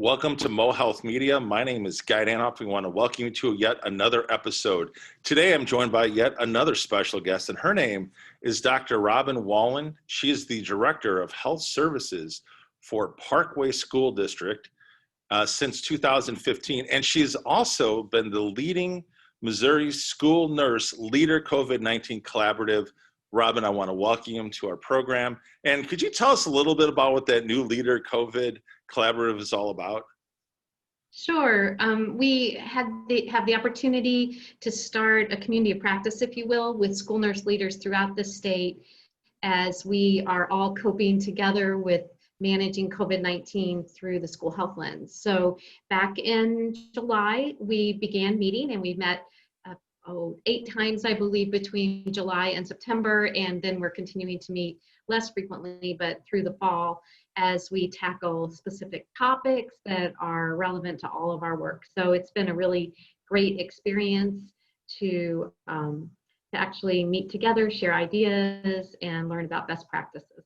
Welcome to Mo Health Media. My name is Guy Danhoff. We want to welcome you to yet another episode. Today I'm joined by yet another special guest, and her name is Dr. Robin Wallin. She is the Director of Health Services for Parkway School District since 2015, and she's also been the leading Missouri school nurse leader COVID-19 collaborative. Robin, I want to welcome you to our program. And could you tell us a little bit about what that new leader COVID collaborative is all about? Sure. We have the opportunity to start a community of practice, if you will, with school nurse leaders throughout the state as we are all coping together with managing COVID-19 through the school health lens. So back in July, we began meeting, and we met 8 times, I believe, between July and September, and then we're continuing to meet less frequently, but through the fall as we tackle specific topics that are relevant to all of our work. So it's been a really great experience to actually meet together, share ideas, and learn about best practices.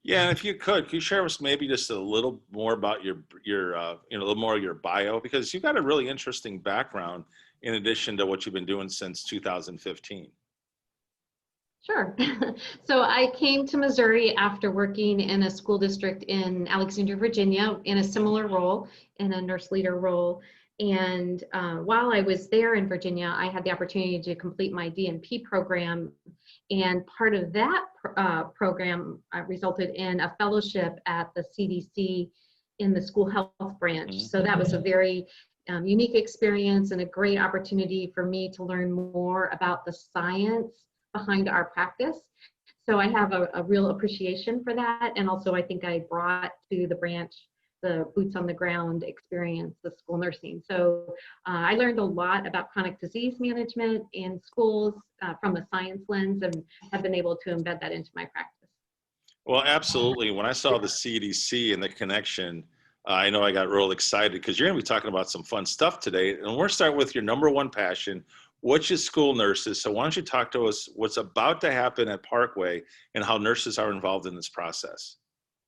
Yeah, and if you could you share with us maybe just a little more about your a little more of your bio, because you've got a really interesting background in addition to what you've been doing since 2015. Sure. So I came to Missouri after working in a school district in Alexandria, Virginia, in a similar role, in a nurse leader role. And while I was there in Virginia, I had the opportunity to complete my DNP program. And part of that program resulted in a fellowship at the CDC in the school health branch. So that was a very unique experience and a great opportunity for me to learn more about the science behind our practice. So I have a real appreciation for that. And also I think I brought to the branch the boots on the ground experience, the school nursing. So I learned a lot about chronic disease management in schools from a science lens, and have been able to embed that into my practice. Well, absolutely. When I saw the CDC and the connection, I know I got real excited because you're going to be talking about some fun stuff today. And we're starting with your number one passion, which is school nurses. So why don't you talk to us what's about to happen at Parkway and how nurses are involved in this process?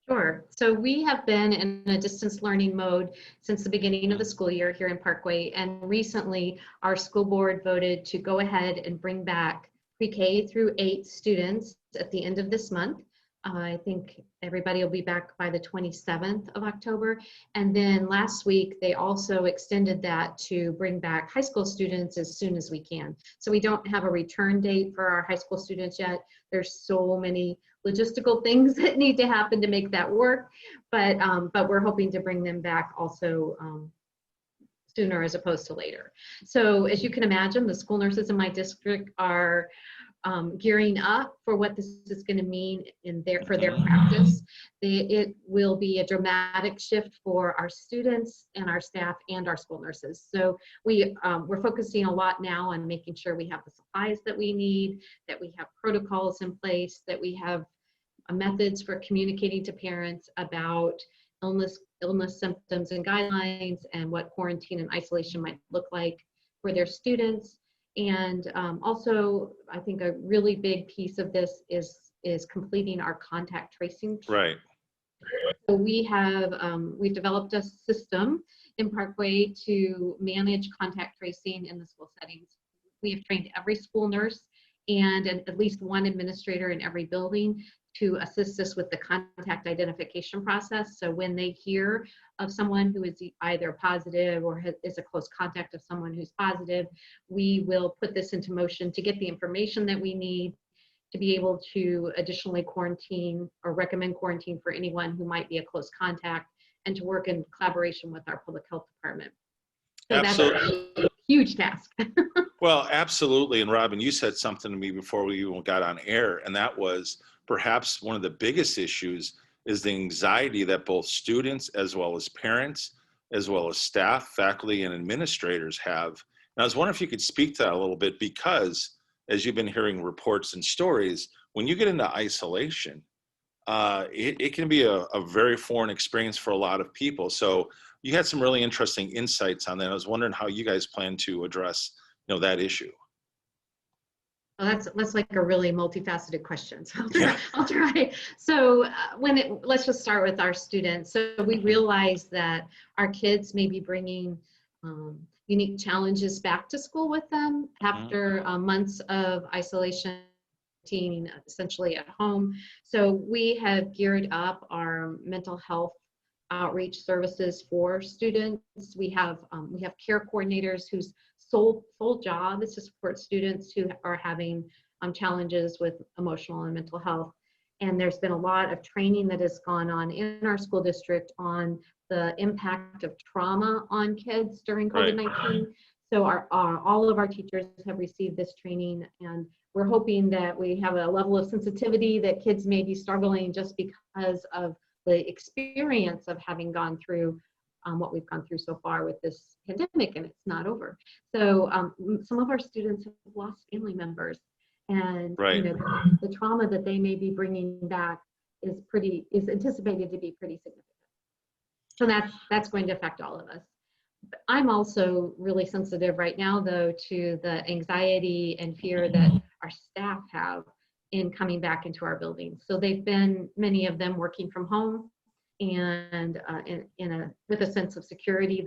Sure. So we have been in a distance learning mode since the beginning of the school year here in Parkway. And recently our school board voted to go ahead and bring back pre-K through 8 students at the end of this month. I think everybody will be back by the 27th of October. And then last week, they also extended that to bring back high school students as soon as we can. So we don't have a return date for our high school students yet. There's so many logistical things that need to happen to make that work. But we're hoping to bring them back also sooner as opposed to later. So as you can imagine, the school nurses in my district are gearing up for what this is going to mean for their practice. It will be a dramatic shift for our students and our staff and our school nurses. So we're focusing a lot now on making sure we have the supplies that we need, that we have protocols in place, that we have methods for communicating to parents about illness symptoms and guidelines, and what quarantine and isolation might look like for their students. And also, I think a really big piece of this is completing our contact tracing. Right. So we've developed a system in Parkway to manage contact tracing in the school settings. We have trained every school nurse and at least one administrator in every building to assist us with the contact identification process. So when they hear of someone who is either positive or is a close contact of someone who's positive, we will put this into motion to get the information that we need to be able to additionally quarantine or recommend quarantine for anyone who might be a close contact, and to work in collaboration with our public health department. So Absolutely. That's a huge task. Well, absolutely. And Robin, you said something to me before we even got on air, and that was perhaps one of the biggest issues is the anxiety that both students as well as parents, as well as staff, faculty, and administrators have. And I was wondering if you could speak to that a little bit, because as you've been hearing reports and stories, when you get into isolation, it can be a very foreign experience for a lot of people. So you had some really interesting insights on that. I was wondering how you guys plan to address that issue. Well, that's like a really multifaceted question. So Yeah. I'll try. So let's just start with our students. So we realize that our kids may be bringing unique challenges back to school with them after months of isolation, essentially at home. So we have geared up our mental health outreach services for students. We have care coordinators whose sole job is to support students who are having challenges with emotional and mental health. And there's been a lot of training that has gone on in our school district on the impact of trauma on kids during COVID-19. So all of our teachers have received this training, and we're hoping that we have a level of sensitivity that kids may be struggling just because of the experience of having gone through what we've gone through so far with this pandemic, and it's not over. So some of our students have lost family members, and the trauma that they may be bringing back is anticipated to be pretty significant. So that's going to affect all of us. I'm also really sensitive right now, though, to the anxiety and fear that our staff have in coming back into our buildings. So they've been, many of them, working from home, and with a sense of security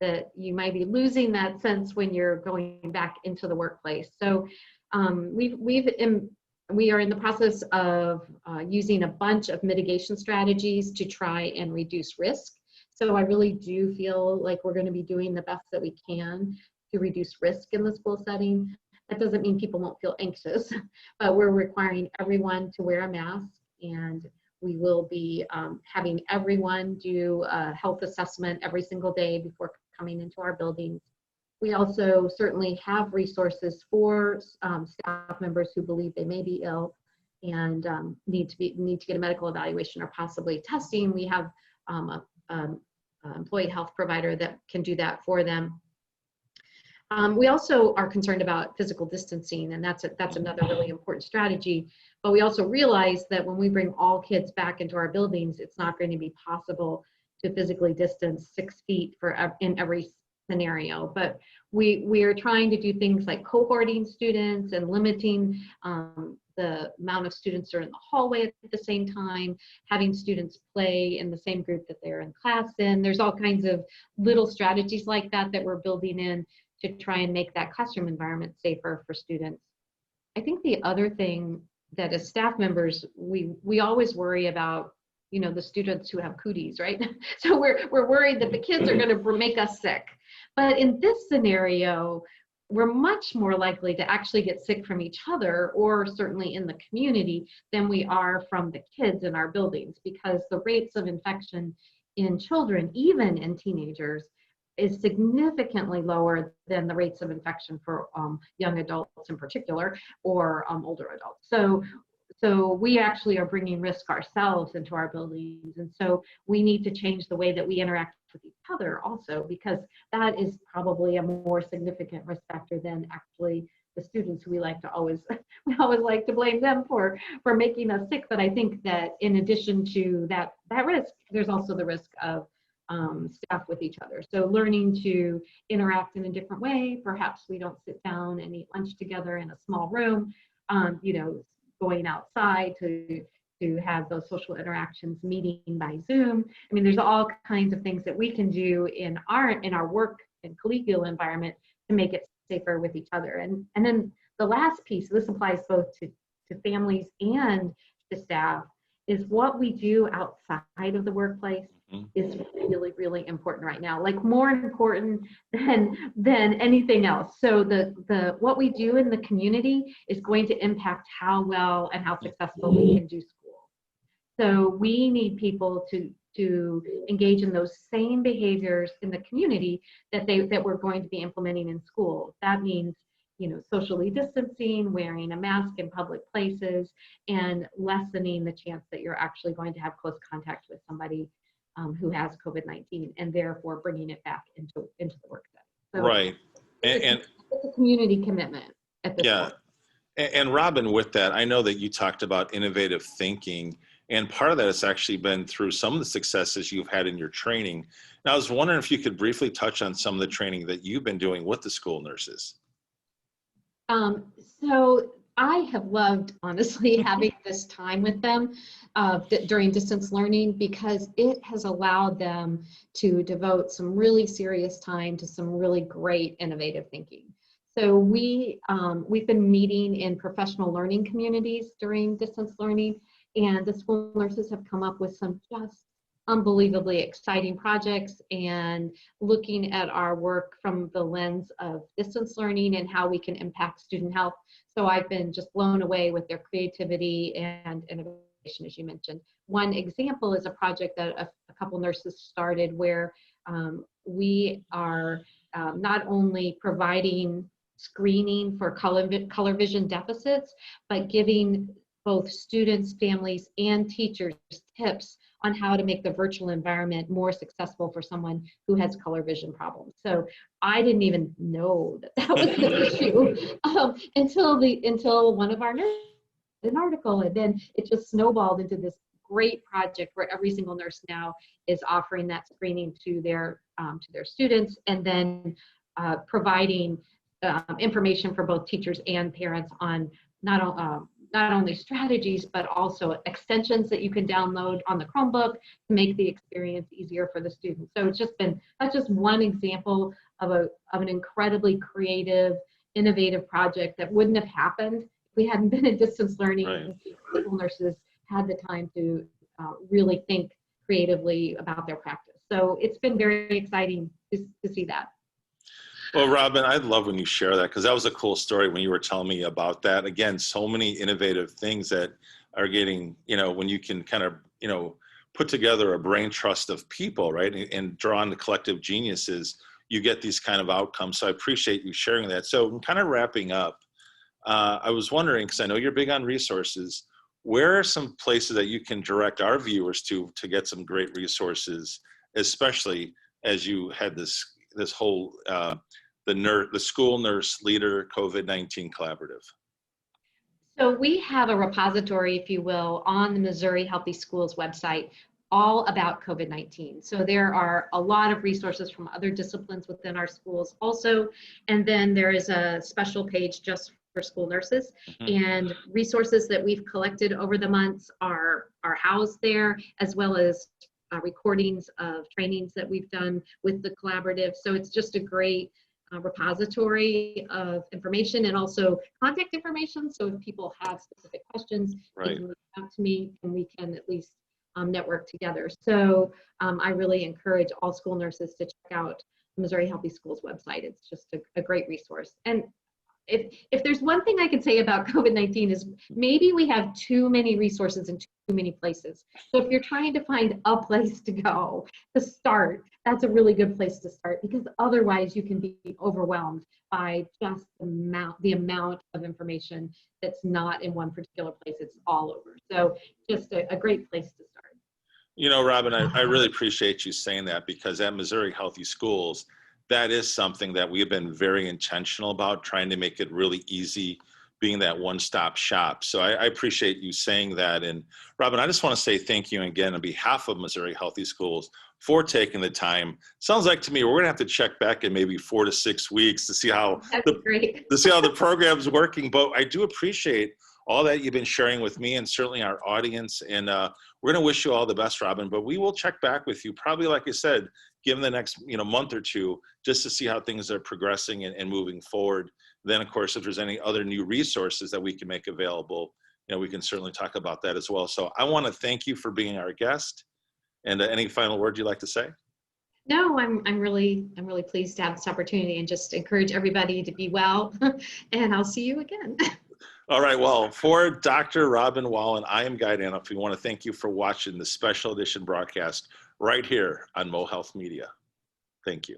that you might be losing that sense when you're going back into the workplace. So we are in the process of using a bunch of mitigation strategies to try and reduce risk. So I really do feel like we're going to be doing the best that we can to reduce risk in the school setting. That doesn't mean people won't feel anxious, but we're requiring everyone to wear a mask, and we will be having everyone do a health assessment every single day before coming into our buildings. We also certainly have resources for staff members who believe they may be ill and need to get a medical evaluation or possibly testing. We have an employee health provider that can do that for them. We also are concerned about physical distancing, and that's another really important strategy. But we also realize that when we bring all kids back into our buildings, it's not going to be possible to physically distance 6 feet in every scenario. But we are trying to do things like cohorting students and limiting the amount of students that are in the hallway at the same time, having students play in the same group that they're in class in. There's all kinds of little strategies like that we're building in to try and make that classroom environment safer for students. I think the other thing that as staff members, we always worry about, the students who have cooties, right? So we're worried that the kids are going to make us sick. But in this scenario, we're much more likely to actually get sick from each other, or certainly in the community, than we are from the kids in our buildings, because the rates of infection in children, even in teenagers, is significantly lower than the rates of infection for young adults in particular, or older adults. So we actually are bringing risk ourselves into our buildings. And so we need to change the way that we interact with each other also, because that is probably a more significant risk factor than actually the students who we always like to blame them for making us sick. But I think that in addition to that risk, there's also the risk of staff with each other. So learning to interact in a different way. Perhaps we don't sit down and eat lunch together in a small room, going outside to have those social interactions, meeting by Zoom. I mean, there's all kinds of things that we can do in our work and collegial environment to make it safer with each other. And then the last piece, this applies both to families and to staff, is what we do outside of the workplace is really, really important right now, like more important than anything else. So what we do in the community is going to impact how well and how successful we can do school. So we need people to engage in those same behaviors in the community that we're going to be implementing in school. That means socially distancing, wearing a mask in public places, and lessening the chance that you're actually going to have close contact with somebody who has COVID-19, and therefore bringing it back into the work setting. So right. And it's a community commitment at this point. And Robin, with that, I know that you talked about innovative thinking, and part of that has actually been through some of the successes you've had in your training. Now, I was wondering if you could briefly touch on some of the training that you've been doing with the school nurses. So I have loved, honestly, having this time with them during distance learning, because it has allowed them to devote some really serious time to some really great innovative thinking. So we've been meeting in professional learning communities during distance learning, and the school nurses have come up with some just unbelievably exciting projects, and looking at our work from the lens of distance learning and how we can impact student health. So I've been just blown away with their creativity and innovation, as you mentioned. One example is a project that a couple nurses started where we are not only providing screening for color vision deficits, but giving both students, families, and teachers tips on how to make the virtual environment more successful for someone who has color vision problems. So I didn't even know that that was an issue until one of our nurses did an article, and then it just snowballed into this great project where every single nurse now is offering that screening to their students, and then providing information for both teachers and parents on not only strategies, but also extensions that you can download on the Chromebook to make the experience easier for the students. So that's just one example of an incredibly creative, innovative project that wouldn't have happened if we hadn't been in distance learning. Right. And school nurses had the time to really think creatively about their practice. So it's been very exciting to see that. Well, Robin, I love when you share that, because that was a cool story when you were telling me about that. Again, so many innovative things that are getting, when you can kind of, put together a brain trust of people, right, and draw on the collective geniuses, you get these kind of outcomes. So I appreciate you sharing that. So kind of wrapping up, I was wondering, because I know you're big on resources, where are some places that you can direct our viewers to get some great resources, especially as you had this whole the school nurse leader COVID-19 collaborative? So we have a repository, if you will, on the Missouri Healthy Schools website, all about COVID-19. So there are a lot of resources from other disciplines within our schools also. And then there is a special page just for school nurses. Mm-hmm. And resources that we've collected over the months are housed there, as well as recordings of trainings that we've done with the collaborative. So it's just a great repository of information, and also contact information. So if people have specific questions, right, they can reach out to me, and we can at least network together. So I really encourage all school nurses to check out the Missouri Healthy Schools website. It's just a great resource. And if there's one thing I could say about COVID-19 is maybe we have too many resources in too many places. So if you're trying to find a place to go to start, that's a really good place to start, because otherwise you can be overwhelmed by just the amount of information that's not in one particular place. It's all over. So just a great place to start. Robin, I really appreciate you saying that, because at Missouri Healthy Schools, that is something that we have been very intentional about, trying to make it really easy, being that one-stop shop. So I appreciate you saying that. And Robin, I just want to say thank you again on behalf of Missouri Healthy Schools for taking the time. Sounds like to me we're going to have to check back in maybe 4 to 6 weeks to see how the program's working. But I do appreciate all that you've been sharing with me, and certainly our audience. And we're going to wish you all the best, Robin. But we will check back with you probably, like I said, given the next month or two, just to see how things are progressing and moving forward. Then, of course, if there's any other new resources that we can make available, we can certainly talk about that as well. So I want to thank you for being our guest. And any final word you'd like to say? No, I'm really pleased to have this opportunity, and just encourage everybody to be well. And I'll see you again. All right. Well, for Dr. Robin Wallin, I am Guy Danhoff. We want to thank you for watching the special edition broadcast right here on Mo Health Media. Thank you.